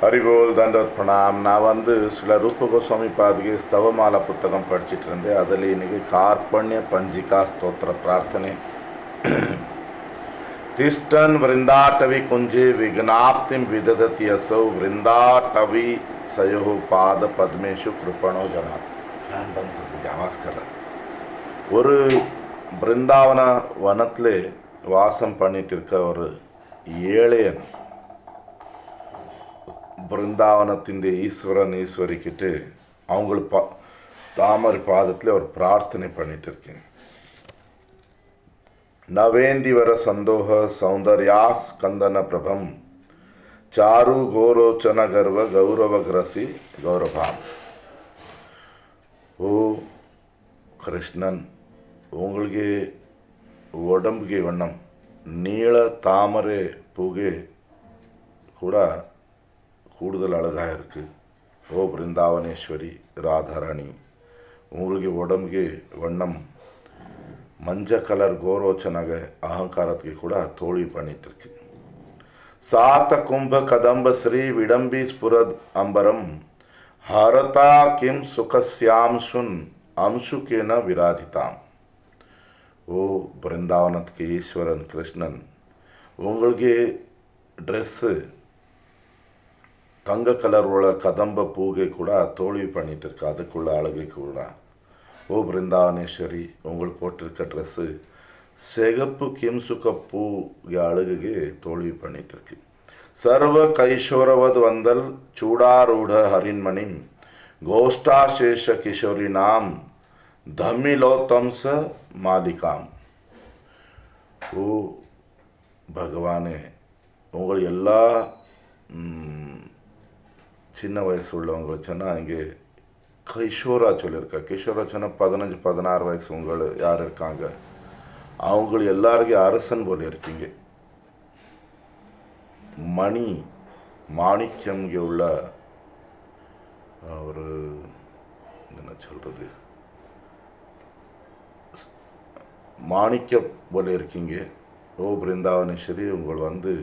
ஹரிபோல் தண்டோத் பிரணாம். நான் சில ரூப கோஸ்வாமி பாதிಗೆ ಸ್ತವಮಾಲಾ புத்தகம் படிச்சுட்டு இருந்தேன். அதில் இன்னைக்கு ಕಾರ್ಪಣ್ಯ ಪಂಜಿಕಾ ಸ್ತೋತ್ರ ಪ್ರಾರ್ಥನೆ. ತಿಷ್ಟನ್ ವೃಂದಾಟವಿ ಕುಂಜೆ ವಿಘ್ನಾಪ್ತಿಂ ವಿದದತಿ ಅಸೌ ವೃಂದಾಟವಿ ಸಯೋ ಪಾದ ಪದ್ಮೇಶು ಕೃಪಣೋ ಜನ. ஃபேன் பண்ணுறதுக்கு ஆவாஸ்கர ஒரு பிருந்தாவன வனத்தில் வாசம் பண்ணிட்டு இருக்க ஒரு ஏழையன் பிருந்தாவனத்தின் ஈஸ்வரன் ஈஸ்வரிக்கிட்டு அவங்களுக்கு தாமரை பாதத்தில் ஒரு பிரார்த்தனை பண்ணிட்டு இருக்கேன். நவேந்திவர சந்தோக சௌந்தர்யா ஸ்கந்தன பிரபம் சாரு கோரோச்சன கர்வ கௌரவகிரசி கௌரவாம். ஓ கிருஷ்ணன், உங்களுக்கு உடம்புಗೆ வண்ணம் நீள தாமரை பூவே கூட கூடுதல் அழகாக இருக்குது. ஓ பிருந்தாவனேஸ்வரி ராதாராணி, உங்களுக்கு உடம்புಗೆ வண்ணம் மஞ்சள் கலர் கோரோச்சனாக அகங்காரத்துக்கு கூட தோழி பண்ணிட்டு இருக்கு. சாத்த கும்ப கதம்ப ஸ்ரீ விடம்பி ஸ்புரத் அம்பரம் ஹரதா கிம் சுகஸ்யாம்சுன் அம்சுகேன விராஜிதாம். ஓ பிருந்தாவனத்துக்கு ஈஸ்வரன் கிருஷ்ணன், உங்களுக்கு ட்ரெஸ்ஸு தங்க கலர் உள்ள கதம்ப பூகை கூட தோல்வி பண்ணிட்டு இருக்கு, அதுக்குள்ள அழகை கூட. ஓ பிருந்தாவனேஸ்வரி, உங்களுக்கு போட்டிருக்க ட்ரெஸ்ஸு சிகப்பு கிம்சுக பூ அழகுಗೆ தோல்வி பண்ணிட்டு இருக்கு. சர்வ கைஷோரவது வந்தல் சூடாரூட ஹரின்மணிம் கோஷ்டாசேஷ கிஷோரி நாம் தம்மிலோத்தம்ச மாலிகாம். ஓ பகவானே, உங்கள் எல்லா சின்ன வயசு உள்ளவங்களை சொன்னால் இங்கே கிஷோரா சொல்லியிருக்கா. கிஷோரா சொன்னால் 15-16 வயசு உங்கள் யார் இருக்காங்க, அவங்கள எல்லாருக்கும் அரசன் போல இருக்கீங்க. மணி மாணிக்கம் இங்கே உள்ள ஒரு என்ன சொல்கிறது, மாணிக்கம் போல இருக்கீங்க. ஓ பிருந்தாவனேஸ்வரி, உங்கள்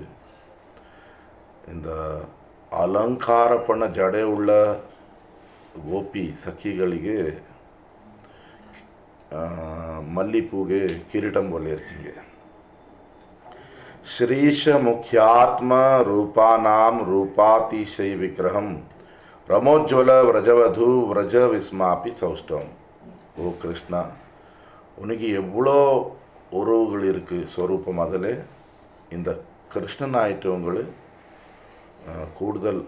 இந்த அலங்கார பண்ண ஜடை உள்ள ಗೋಪಿ ಸಖಿಗಳಿಗೆ ಮಲ್ಲಿಪೂಗೆ ಕಿರೀಟಂ ಬೋಲೆ ಇರ್ಕಿಂಗೆ. ಶ್ರೀಶ ಮುಖ್ಯಾತ್ಮ ರೂಪಾನಾಂ ರೂಪಾತಿಶೈ ವಿಗ್ರಹಂ ರಮೋಜ್ವಲ ವ್ರಜವಧು ವ್ರಜ விஸ்மாபி சௌஷ்டம். ஓ கிருஷ்ணா, உனக்கு எவ்வளோ உறவுகள் இருக்குது ஸ்வரூபம். அதில் இந்த கிருஷ்ணன் ஆயிட்டவங்களு கூடுதல்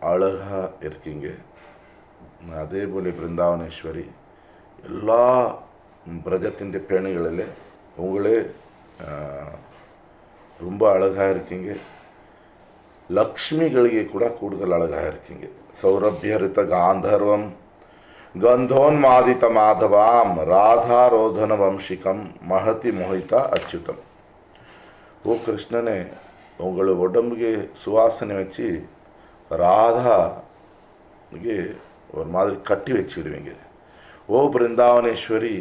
அழகாக இருக்கீங்க. அதே போல பிருந்தாவனேஸ்வரி, எல்லா பிரஜத்தின் பேணிகளில் உங்களே ரொம்ப அழகாக இருக்கீங்க. லக்ஷ்மிಗಳಿಗೆ கூட கூடுதல் அழகாக இருக்கீங்க. சௌரபியரித காந்தர்வம் கந்தோன்மாதித மாதவாம் ராதாரோதன வம்சிகம் மகதி மோகிதா அச்சுதம். ஓ கிருஷ்ணனே, உங்கள் உடம்புಗೆ சுவாசனை வச்சு ராதாಗೆ ஒரு மாதிரி கட்டி வச்சுடுவீங்க. ஓ பிருந்தாவனேஸ்வரி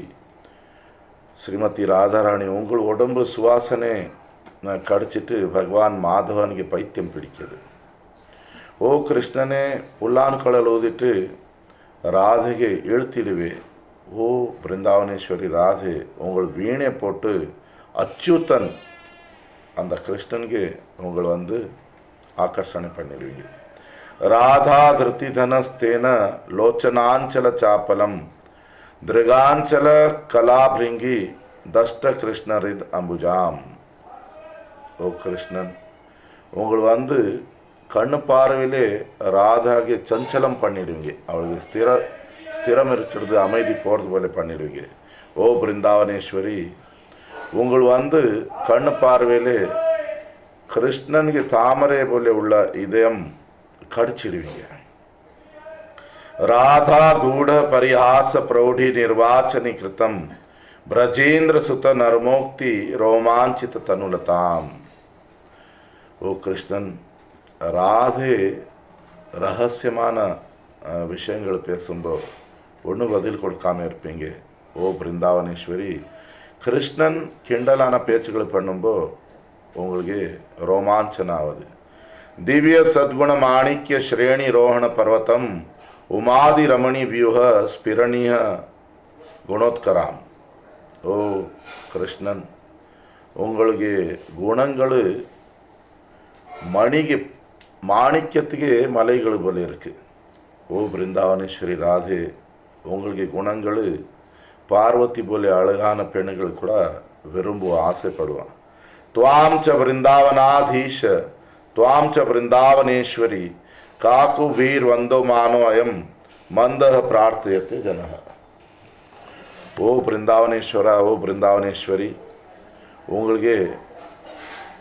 ஸ்ரீமதி ராதாராணி, உங்கள் உடம்பு சுவாசனை கடிச்சிட்டு பகவான் மாதவனுக்கு பைத்தியம் பிடிக்குது. ஓ கிருஷ்ணனே, புல்லான்கடல் ஊதிட்டு ராதைಗೆ இழுத்திடுவே. ஓ பிருந்தாவனேஸ்வரி ராதே, உங்கள் வீணை போட்டு அச்சுத்தன் அந்த கிருஷ்ணனுக்கு உங்கள் ஆகர்ஷணை பண்ணிடுவீங்க. ராதா திருத்திதனஸ்தேன லோச்சனாஞ்சல சாப்பலம் திருகாஞ்சல கலாபிருங்கி தஷ்ட கிருஷ்ணரித் அம்புஜாம். ஓ கிருஷ்ணன், உங்கள் கண்ணு பார்வையிலே ராதாಗೆ சஞ்சலம் பண்ணிடுவீங்க. அவளுக்கு ஸ்திரம் இருக்கிறது, அமைதி போகிறது போல பண்ணிடுவீங்க. ஓ பிருந்தாவனேஸ்வரி, உங்கள் கண்ணு பார்வையிலே கிருஷ்ணனுக்கு தாமரை போல உள்ள இதயம் கடிச்சிடுவீங்க. ராதா கூட பரிஹாச பிரௌಢி நிர்வாச்சனி கிருத்தம் பிரஜேந்திர சுத நர்மோக்தி ரோமாஞ்சித தனுலதாம். ஓ கிருஷ்ணன், ராதே ரகசியமான விஷயங்கள் பேசும்போது ஒன்று பதில் கொடுக்காம இருப்பீங்க. ஓ பிருந்தாவனேஸ்வரி, கிருஷ்ணன் கிண்டலான பேச்சுக்கள் பண்ணும்போது உங்களுக்கு ரோமாஞ்சன ஆகுது. दिव्य सद्गुण माणिक्य श्रेणी रोहण पर्वतम उमादि रमणी व्यूह स्फिरणीय குணோத்கராம். ஓ கிருஷ்ணன், உங்களுக்கு குணங்கள் மணிக்கு மாணிக்கத்துக்கு மலைகள் போல இருக்கு. ஓ பிருந்தாவனேஸ்வரி ராதே, உங்களுக்கு குணங்கள் பார்வதி போல அழகான பெண்கள் கூட விரும்புவான், ஆசைப்படுவான். துவாம் ச பிருந்தாவனாதீஷ துவாம் ச பிருந்தாவனேஸ்வரி காக்கு வீர் வந்தோ மானோ அயம் மந்தக பிரார்த்தியத்தை ஜனக. ஓ பிருந்தாவனேஸ்வரா, ஓ பிருந்தாவனேஸ்வரி, உங்களுக்கு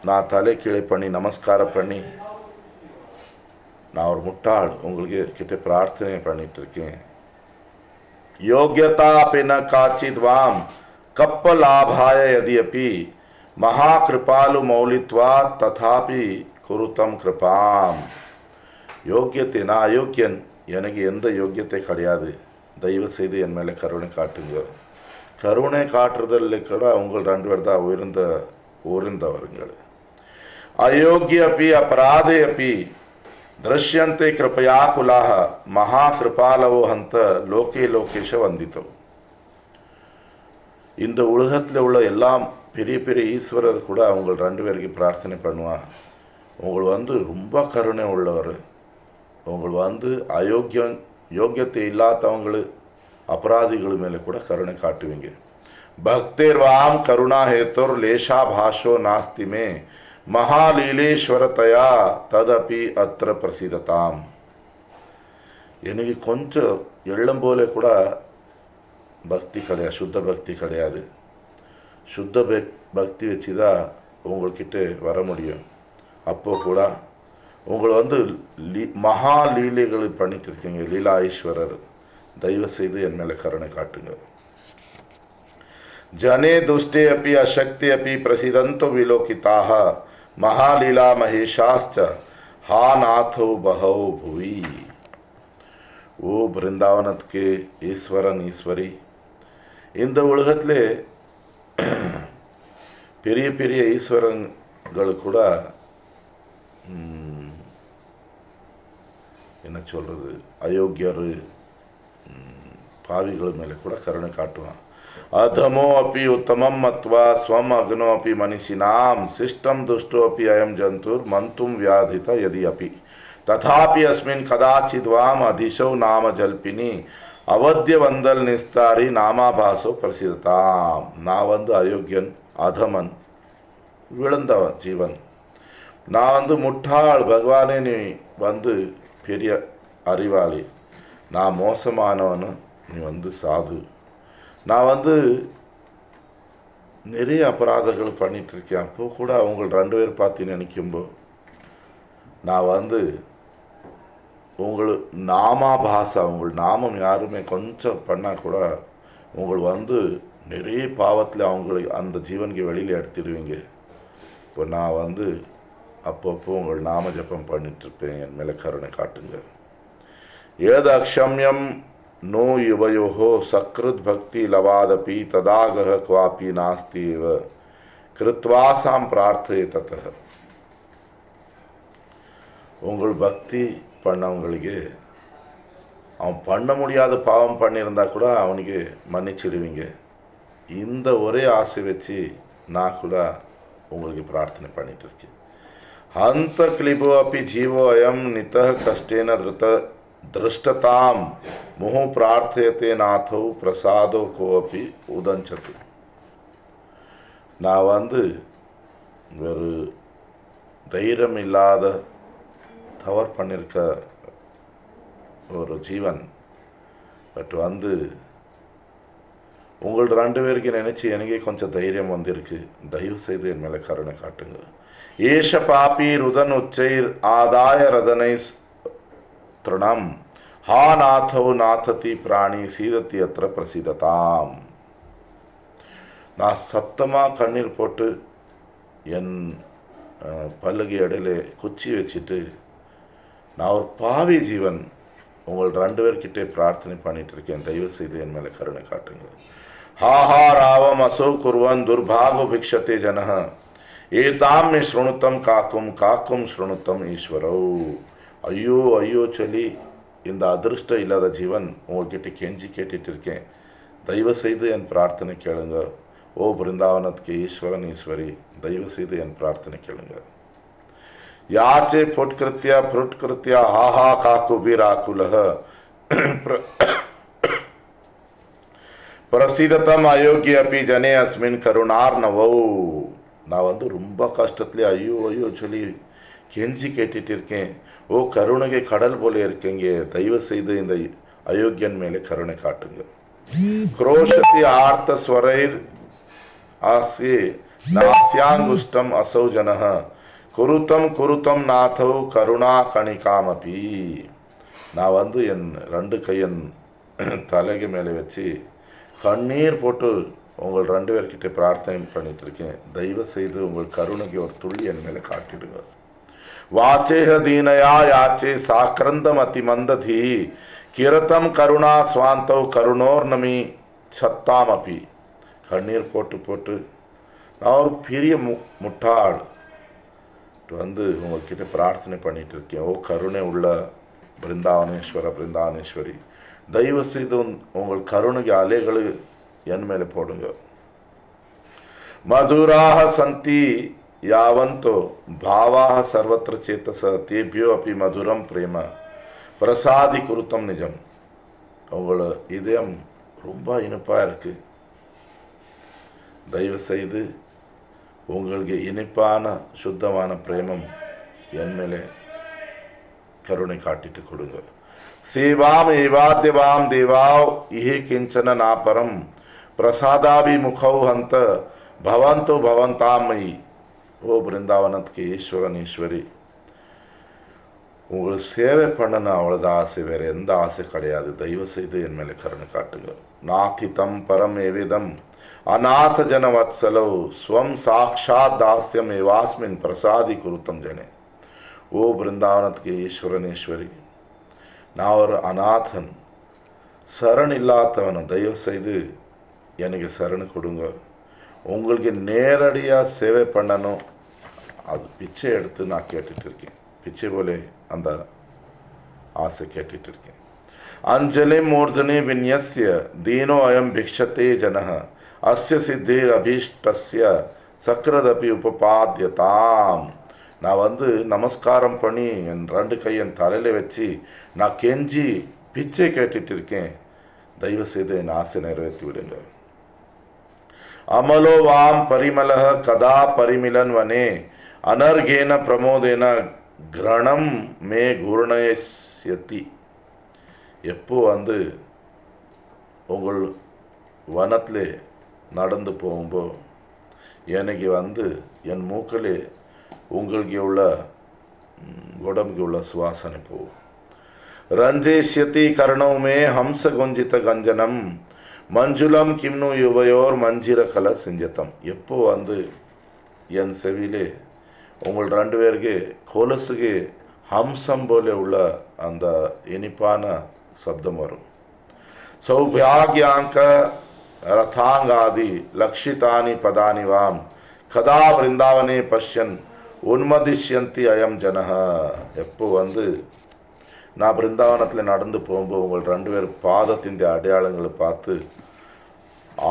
நான் தலை கீழே பண்ணி நமஸ்காரம் பண்ணி நான் ஒரு முட்டாள் உங்களுக்கு கிட்ட பிரார்த்தனை பண்ணிட்டு இருக்கேன். யோகியதா பின காச்சித்வாம் கப்பலாபாய யதியபி மகாகிருபாலு மௌலித்வா ததாபி குருத்தம் கிருபாம். யோக்கியத்தை, நான் அயோக்கியன், எனக்கு எந்த யோக்கியத்தை கிடையாது, தயவு செய்து என் மேலே கருணை காட்டுங்க. கருணை காட்டுறதில்லை கூட உங்கள் 2 பேர் தான் உயர்ந்தவர்கள். அயோக்கிய அப்பி அபராதே அப்பி திருஷ்யந்தே கிருப்பயா குலாக மகாகிருபாலவோ ஹந்த லோகே லோகேஷ வந்தித்தோ. இந்த உலகத்தில் உள்ள எல்லாம் பெரிய பெரிய ஈஸ்வரர் கூட அவங்க 2 பேருக்கு பிரார்த்தனை பண்ணுவான். உங்கள் ரொம்ப கருணை உள்ளவர், உங்கள் யோக்கியத்தை இல்லாதவங்களு அபராதிகள் மேலே கூட கருணை காட்டுவீங்க. பக்தேர்வாம் கருணா ஹேத்தோர் லேஷா பாஷோ நாஸ்திமே மகாலீலேஸ்வரத்தையா ததபி அத்திர பிரசிததாம். எனக்கு கொஞ்சம் எள்ளம் போல கூட பக்தி கிடையாது, சுத்த பக்தி கிடையாது. சுத்த பக்தி வச்சு தான் உங்கள்கிட்ட வர முடியும். அப்போ கூட உங்களை மகா லீலைகள் பண்ணிட்டு இருக்கீங்க, லீலா ஈஸ்வரர். தயவு செய்து என் மேலே கருணை காட்டுங்க. ஜனே துஷ்டே அப்பி அசக்தி அப்பி பிரசிதந்தோ விலோகிதாக மகாலீலா மகேஷாஸ்ச ஹா நாதோ பஹோ புவி. ஓ பிருந்தாவனத்துக்கு ஈஸ்வரன் ஈஸ்வரி, இந்த உலகத்திலே பெரிய பெரிய ஈஸ்வரங்கள் கூட என்ன சொல்கிறது, அயோக்கியர் பாவிகள் மேலே கூட கருணை காட்டுவான். अधमो अपि उत्तमं मत्वा स्वम अग्नो अपि मनीषिणां शिष्टं दुष्टो अपि अयं जंतुर् मंतुं व्याधित यदि अपि तथापि अस्मिन् कदाचिद्वाम अधिशौ नाम जल्पिनी अवध्य वंदल निस्तारी नामाभासो प्रसिद्धताम. நான் அயோக்கியன், அதமன், விழுந்த ஜீவன். நான் முட்டாள், பகவானே நீ பெரிய அறிவாளி. நான் மோசமானவன், நீ சாது. நான் நிறைய அபராதங்கள் பண்ணிட்டு இருக்கேன். அப்போ கூட அவங்க 2 பேர் பார்த்து நினைக்கும்போது நான் நாமாபாசா, உங்கள் நாமம் யாருமே கொஞ்சம் பண்ணால் கூட உங்கள் நிறைய பாவத்தில் அவங்களை அந்த ஜீவனுக்கு வெளியில் எடுத்துடுவீங்க. இப்போ நான் அப்பப்போ உங்கள் நாம ஜபம் பண்ணிட்டுருப்பேன், என் மேலே கருணை காட்டுங்க. ஏத அக்ஷம்யம் नो युवयोः सकृत भक्ति लवादपि तदागह क्वापि नास्ति एव कृत्वासां प्रार्थये ततः. உங்கள் பக்தி பண்ணவங்களுக்கு அவன் பண்ண முடியாத பாவம் பண்ணியிருந்தா கூட அவனுக்கு மன்னிச்சிடுவீங்க. இந்த ஒரே ஆசை வச்சு நான் கூட உங்களுக்கு பிரார்த்தனை பண்ணிட்டு இருக்கேன். ஹந்த கிளிபோ அப்பி ஜீவோ அயம் நித்தः கஷ்டேன दृष्टताम मुहु प्रार्थयते नाथो प्रसादो को अपि उदंचति. நான் ஒரு தைரியம் இல்லாத தவறு பண்ணியிருக்க ஒரு ஜீவன். பட் உங்கள் 2 பேருக்கு நினைச்சு எனக்கே கொஞ்சம் தைரியம் வந்திருக்கு. தயவு செய்து என் மேலே கருணை காட்டுங்க. ஏஷ பாபி ருதன் உச்சைர் ஆதாய ரதனை திருணம் ஹா நாதோ நாததி பிராணி சீதத்தி அத்திர பிரசிததாம். நான் சத்தமாக கண்ணீர் போட்டு என் பல்லுக்கு இடையில குச்சி வச்சுட்டு நான் ஒரு பாவி ஜீவன், உங்கள் 2 பேர்கிட்டே பிரார்த்தனை பண்ணிட்டு இருக்கேன். தயவு செய்து என் மேலே கருணை காட்டுங்க. ஹா ஹா ராவம் அசோ குர்வன் துர்பாகோ பிக்ஷத்தே ஜனஹ ஏதாம் ஸ்ருணுத்தம் காக்கும் காக்கும் ஸ்ருணுத்தம் ஈஸ்வரோ. ஐயோ ஐயோ சொல்லி இந்த அதிருஷ்டம் இல்லாத ஜீவன் உங்கள்கிட்ட கெஞ்சி கேட்டுட்டு இருக்கேன், தயவு செய்து என் பிரார்த்தனை கேளுங்க. ஓ பிருந்தாவனத்துக்கு ஈஸ்வரன் ஈஸ்வரி, தயவு செய்து என் பிரார்த்தனை கேளுங்க. யாச்சே புட்கிருத்தியா ஹாஹா காக்கு வீராக்குலக பிரசிதத்தம் அயோக்கிய அப்பி ஜனே அஸ்மின் கருணார் நவோ. நான் ரொம்ப கஷ்டத்துலேயே ஐயோ ஐயோ சொல்லி கெஞ்சி கேட்டுட்டு இருக்கேன். ஓ கருணைகை கடல் போல இருக்கீங்க, தயவு செய்து இந்த அயோக்கியன் மேலே கருணை காட்டுங்க. குரோஷத்தி ஆர்த்த ஸ்வரைர் ஆசியே நாஸ்யாங்குஷ்டம் அசௌ ஜனஹ குருத்தம் குருத்தம் நாதௌ கருணா கணிகாமபி. நான் என் 2 கையன் தலைக்கு மேலே வச்சு கண்ணீர் போட்டு உங்கள் 2 பேர்கிட்ட பிரார்த்தனை பண்ணிட்டு இருக்கேன், தயவு செய்து உங்கள் கருணைக்கு ஒரு துளி என் மேலே காட்டிடுங்க. வாச்சேஹ தீனயா யாச்சே சாக்கிரந்தம் அதி மந்ததி கிரதம் கருணா சுவாந்தௌ கருணோர் நமி சத்தாமபி. கண்ணீர் போட்டு போட்டு நான் ஒரு பெரிய முட்டாள் உங்கள்கிட்ட பிரார்த்தனை பண்ணிட்டு இருக்கேன். ஓ கருணை உள்ள பிருந்தாவனேஸ்வரி, தயவு செய்து உங்கள் கருணைக்கு அலைகள் என் மேலே போடுங்க. மதுராக சந்தி யாவந்தோ பாவாக சர்வத்திர சேத்தச தேபியோ அப்படி மதுரம் பிரேம பிரசாதி குருத்தம் நிஜம். உங்களோட இதயம் ரொம்ப இனிப்பாக இருக்கு, தயவு செய்து உங்களுக்கு இனிப்பான சுத்தமான பிரேமம் என் மேலே கருணை காட்டிட்டு கொடுங்க. சேவாம் ஏவாத்யவாம் தேவாவ் இஹே கிஞ்சன நாபரம் பிரசாதாபி முகௌ ஹந்த பவந்தோ பவந்தாமயி. ஓ பிருந்தாவனத்துக்கு ஈஸ்வரன் ஈஸ்வரி, உங்களுக்கு சேவை பண்ணணும் அவ்வளோதான் ஆசை, வேறு எந்த ஆசை கிடையாது, தயவு செய்து என் மேலே கருணை காட்டுங்க. நாத்திதம் பரம் ஏவிதம் அநாத ஜன வத்சலோ ஸ்வம் சாக்ஷாத் தாஸ்யம் ஏவாஸ்மின் பிரசாதி குருத்தம் ஜனே. ஓ பிருந்தாவனத்துக்கு ஈஸ்வரன் ஈஸ்வரி, நான் ஒரு அநாதன், சரண் இல்லாதவன், தயவு செய்து எனக்கு சரணு கொடுங்க. உங்களுக்கு நேரடியாக சேவை பண்ணணும், அது பிச்சை எடுத்து நான் கேட்டுட்டு இருக்கேன், பிச்சை போலே அந்த ஆசை கேட்டுட்டு இருக்கேன். அஞ்சலி மூர்தனி விநியஸ்ய தீனோ அயம் பிக்ஷத்தே ஜனஹ அஸ்ய சித்திர் அபீஷ்டஸ்ய சக்கரதபி உபபாத்தியதாம். நான் நமஸ்காரம் பண்ணி என் 2 கையன் தலையில் வச்சு நான் கெஞ்சி பிச்சை கேட்டுட்டு இருக்கேன், தயவு செய்து என் ஆசை நிறைவேற்றி விடுங்க. அமலோ வாம் பரிமலஹ கதா பரிமிலன் வனே அனர்கேன பிரமோதேன கிரணம் மே குருணயஸ்யதி. எப்போ உங்கள் வனத்திலே நடந்து போகும்போது எனக்கு என் மூக்கிலே உங்களுக்கு உள்ள உடம்புக்கு உள்ள சுவாசனை போகும். ரஞ்சேஷ்யதி கர்ணவுமே ஹம்ச குஞ்சித கஞ்சனம் மஞ்சுளம் கிம்னு யுவையோர் மஞ்சிர கல செஞ்சத்தம். எப்போ என் செவிலே உங்கள் 2 பேருக்கு கொலுசுக்கு ஹம்சம் போல உள்ள அந்த இனிப்பான சப்தம் வரும். சௌபாகியாங்க ரதாங்காதி லக்ஷிதானி பதானி வாம் கதா பிருந்தாவனே பஷ்யன் உன்மதிஷ்யந்தி அயம் ஜனஹ. எப்போ நான் பிருந்தாவனத்தில் நடந்து போகும்போது உங்கள் 2 பேர் பாதத்தின் அடையாளங்களை பார்த்து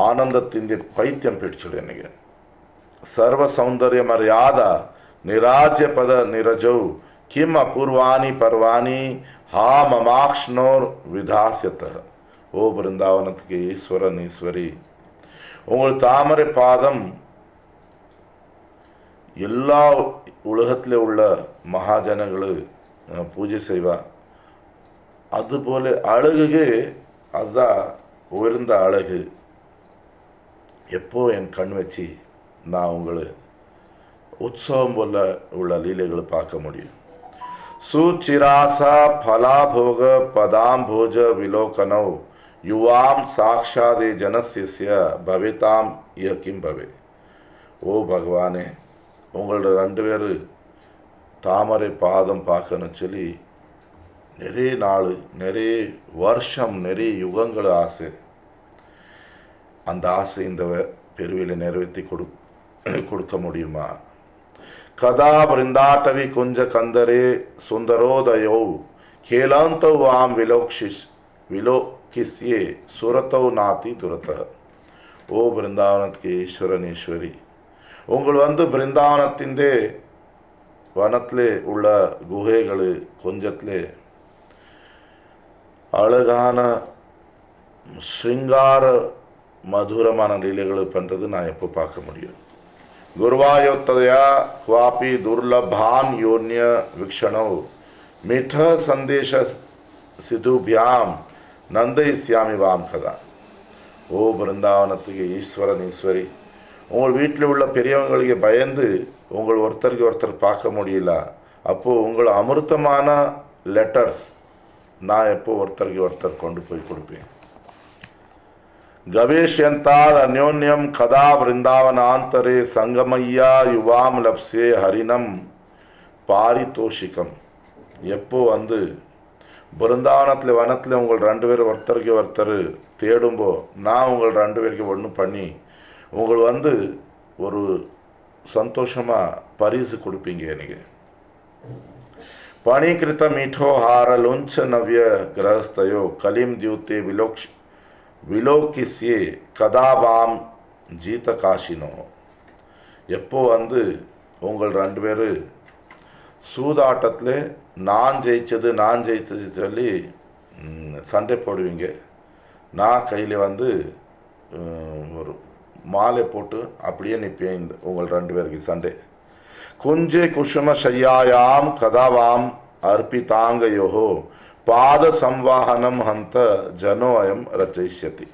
ஆனந்தத்தின் பைத்தியம் பிடிச்சிடு. எனக்கு சர்வ சௌந்தர்ய மரியாதா நிராஜ்ய பத நிரஜௌ கிம் அபூர்வானி பர்வானி ஹா மமாக்ஷ்னோர் விதாசியத்த. ஓ பிருந்தாவனத்துக்கு ஈஸ்வரன் ஈஸ்வரி, உங்கள் தாமரை பாதம் எல்லா உலகத்தில் உள்ள மகாஜனಗಳು பூஜை செய்வா, அதுபோல அழகுக்கு அதுதான் உயர்ந்த அழகு. எப்போ என் கண் வச்சு நான் உங்களை உற்சவம் போல உள்ள லீலைகளை பார்க்க முடியும். சுச்சிராசா ஃபலாபோக பதாம்போஜ விலோகனௌ யுவாம் சாக்ஷாதே ஜனசிய பவிதாம் இயக்கிம் பவே. ஓ பகவானே, உங்களோட 2 பேர் தாமரை பாதம் பார்க்கணும் சொல்லி நிறைய நாள், நிறைய வருஷம், நிறைய யுகங்கள் ஆசை. அந்த ஆசை இந்த பெருவிலை நிறைவேற்றி கொடுக்க முடியுமா? कदा वृंदाटवी कुंज कंदरे सुंदरोदयो खेलंत वाम विलोकिस्ये सुरतो नाति दुरत. ஓ பிருந்தாவனத்துக்கு ஈஸ்வரன் ஈஸ்வரி, உங்கள் பிருந்தாவனத்திൻ്റെ வனத்திலே உள்ள குகைகள் கொஞ்சத்திலே அழகான ஸ்ருங்கார மதுரமான லீலைகள் பண்ணுறது நான் எப்போ பார்க்க முடியும்? गुरुवायोत्तया क्वापि दुर्लभान योन्य वीक्षणो मीठ संदेश सिधुभ्याम नंदयिष्यामि वाम कदा. ஓ பிருந்தாவனத்துக்கு ஈஸ்வரன் ஈஸ்வரி, உங்கள் வீட்டில் உள்ள பெரியவங்களுக்கு பயந்து உங்கள் ஒருத்தருக்கு ஒருத்தர் பார்க்க முடியல. அப்போது உங்கள் அமிர்தமான லெட்டர்ஸ் நான் எப்போ ஒருத்தருக்கு ஒருத்தர் கொண்டு போய் கொடுப்பேன். गवेशयन्ताद अन्योन्यम कदा वृंदावनांतरे संगमय्या युवाम लप्से हरिनम பாரிதோஷிகம். எப்போ பிருந்தாவனத்தில் வனத்தில் உங்கள் ரெண்டு பேர் ஒருத்தருக்கு ஒருத்தர் தேடும்போ நான் உங்கள் ரெண்டு பேருக்கு ஒன்று பண்ணி உங்கள் ஒரு சந்தோஷமாக பரிசு கொடுப்பீங்க. எனக்கு பணிகிருத்த மீठो हार लुंच नव्य गृहस्थयो कलिम द्यूते விலோக்கிஸ்யே கதாபாம் ஜீத காஷினோ. எப்போ உங்கள் ரெண்டு பேர் சூதாட்டத்தில் நான் ஜெயிச்சது சொல்லி சண்டை போடுவீங்க. நான் கையில் ஒரு மாலை போட்டு அப்படியே நிற்பேன் உங்கள் ரெண்டு பேருக்கு சண்டை. குஞ்சே குஷும ஷய்யாயாம் கதாவாம் அர்ப்பிதாங்கயோஹோ பாத சம்வாகனம் ஹந்த ஜனோயம் ரச்சயிஷ்யதி.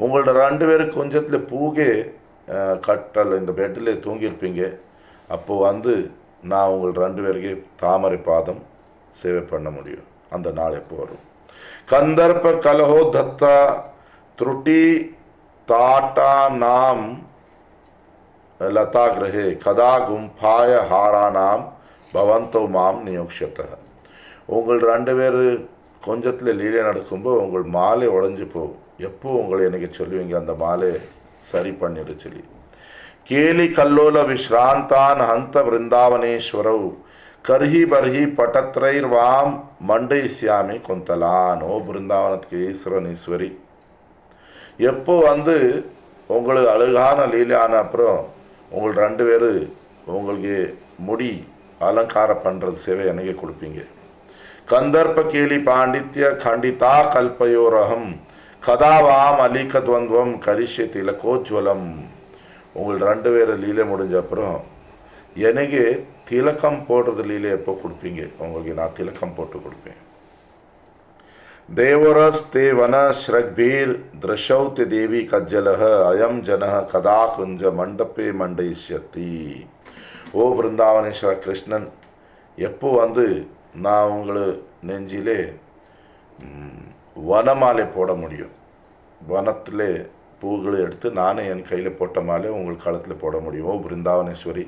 உங்களோட ரெண்டு பேருக்கு கொஞ்சத்தில் பூகே கட்டல் இந்த பெட்டில் தூங்கியிருப்பீங்க. அப்போது நான் உங்கள் ரெண்டு பேருக்கு தாமரை பாதம் சேவை பண்ண முடியும். அந்த நாள் எப்போ வரும்? கந்தர்ப்ப கலஹோ தத்தா त्रुटि ताटा नाम लता ग्रहे कदा गुंफाय हारा नाम भवंतो माम नियोक्ष्यतः. உங்கள் ரெண்டு பேர் கொஞ்சத்தில் லீலை நடக்கும்போது உங்கள் மாலை உடஞ்சி போகும். எப்போ உங்களை எனக்கு சொல்லுவீங்க அந்த மாலை சரி பண்ணிடு சொல்லி. கேலி கல்லோல விஸ்ராந்தான் ஹந்த பிருந்தாவனேஸ்வரவு கர்ஹி பர்ஹி பட்டத்ரைர் வாம் மண்டயிஷ்யாமி கொந்தலான். ஓ பிருந்தாவனத்துக்கு ஈஸ்வரன் ஈஸ்வரி, எப்போ உங்களுக்கு அழகான லீலையான அப்புறம் உங்கள் ரெண்டு பேர் உங்களுக்கு முடி அலங்காரம் பண்ணுறது சேவை எனக்கு கொடுப்பீங்க. கந்தர்ப்ப கேலி பாண்டித்ய கண்டிதா கல்பயோரகம் கதாவாம் அலிக துவந்துவம் கரிஷ்ய திலகோஜ்வலம். உங்கள் ரெண்டு பேர் லீலை முடிஞ்ச அப்புறம் எனக்கு திலக்கம் போடுறது லீலை எப்போ கொடுப்பீங்க? உங்களுக்கு நான் திலக்கம் போட்டு கொடுப்பேன். देवरस्ते वन श्रग्भीर दृशौते देवी कज्जलह अयम जनः कदा कुंज मंडपे मंडयिष्यति. ஓ பிருந்தாவனேஸ்வர கிருஷ்ணன், எப்போ நான் உங்களை நெஞ்சிலே வனமாலை போட முடியும்? வனத்தில் பூக்களை எடுத்து நானே என் கையில் போட்ட மாலை உங்கள் காலத்தில் போட முடியும். ஓ பிருந்தாவனேஸ்வரி,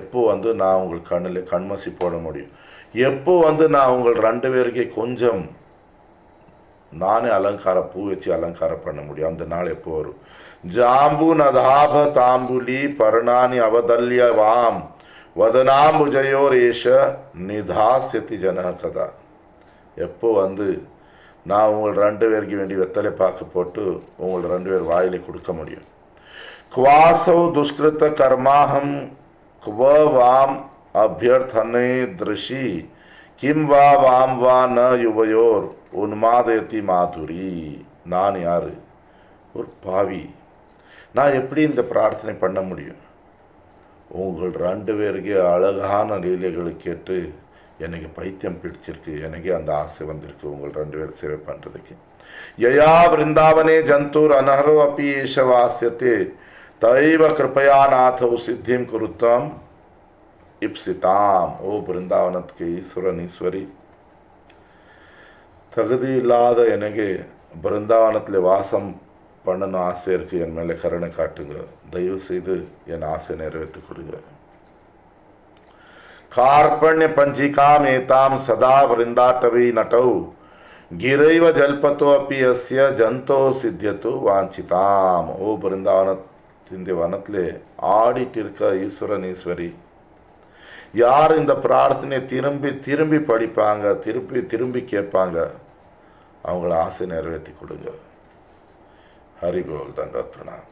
எப்போ நான் உங்கள் கண்ணில் கண்மசி போட முடியும்? எப்போ நான் உங்கள் ரெண்டு பேருக்கு கொஞ்சம் நானே அலங்கார பூ வச்சு அலங்காரம் பண்ண முடியும்? அந்த நாள் எப்போ வரும்? ஜாம்பு நதாப தாம்புலி பர்ணானி அவதல்ய வாம் வதனாம்புஜயோரேஷ நிதாசியதி ஜன கதா. எப்போ நான் உங்கள் ரெண்டு பேருக்கு வேண்டி வெத்தலை பாக்கு போட்டு உங்கள் ரெண்டு பேர் வாயிலை கொடுக்க முடியும்? குவாசௌ துஷ்கிருத்த கர்மாஹம் குவ வாம் அபியர்த்தனை திருஷி கிம் வா வாம் வா ந யுவயோர் உன்மாதயத்தி மாதுரி. நான் யார்? ஒரு பாவி. நான் எப்படி இந்த பிரார்த்தனை பண்ண முடியும்? உங்கள் ரெண்டு பேருக்கு அழகான லீலைகளை கேட்டு எனக்கு பைத்தியம் பிடிச்சிருக்கு. எனக்கு அந்த ஆசை வந்திருக்கு உங்கள் ரெண்டு பேர் சேவை பண்ணுறதுக்கு. யயா பிருந்தாவனே ஜந்தூர் அனஹரோ அப்பி ஏஷ வாஸ்யத்தே தைவ கிருப்பயா நாதௌ சித்திம் குருத்தம் இப்சிதாம். ஓ பிருந்தாவனத்துக்கு ஈஸ்வரன் ஈஸ்வரி, தகுதி இல்லாத எனக்கு பிருந்தாவனத்தில் வாசம் பண்ணணும் ஆசை இருக்குது. என் மேலே கருணை காட்டுங்க. தயவு செய்து என் ஆசை நிறைவேற்றி கொடுங்க. कार्पण्य पंचिकाम एताम सदा वृंदाटवी नटौ गिरैव जल्पतो अपि अस्य जंतो सिद्ध्यतु वांछिताम. ஓ பிருந்தாவனத்தின் வனத்திலே ஆடிட்டு இருக்க ஈஸ்வரன் ஈஸ்வரி, யார் இந்த பிரார்த்தனையை திரும்பி திரும்பி படிப்பாங்க, திருப்பி திரும்பி கேட்பாங்க, அவங்கள ஆசை நிறைவேற்றி கொடுங்க. ஹரி போல். தண்டோத் பிரணாம்.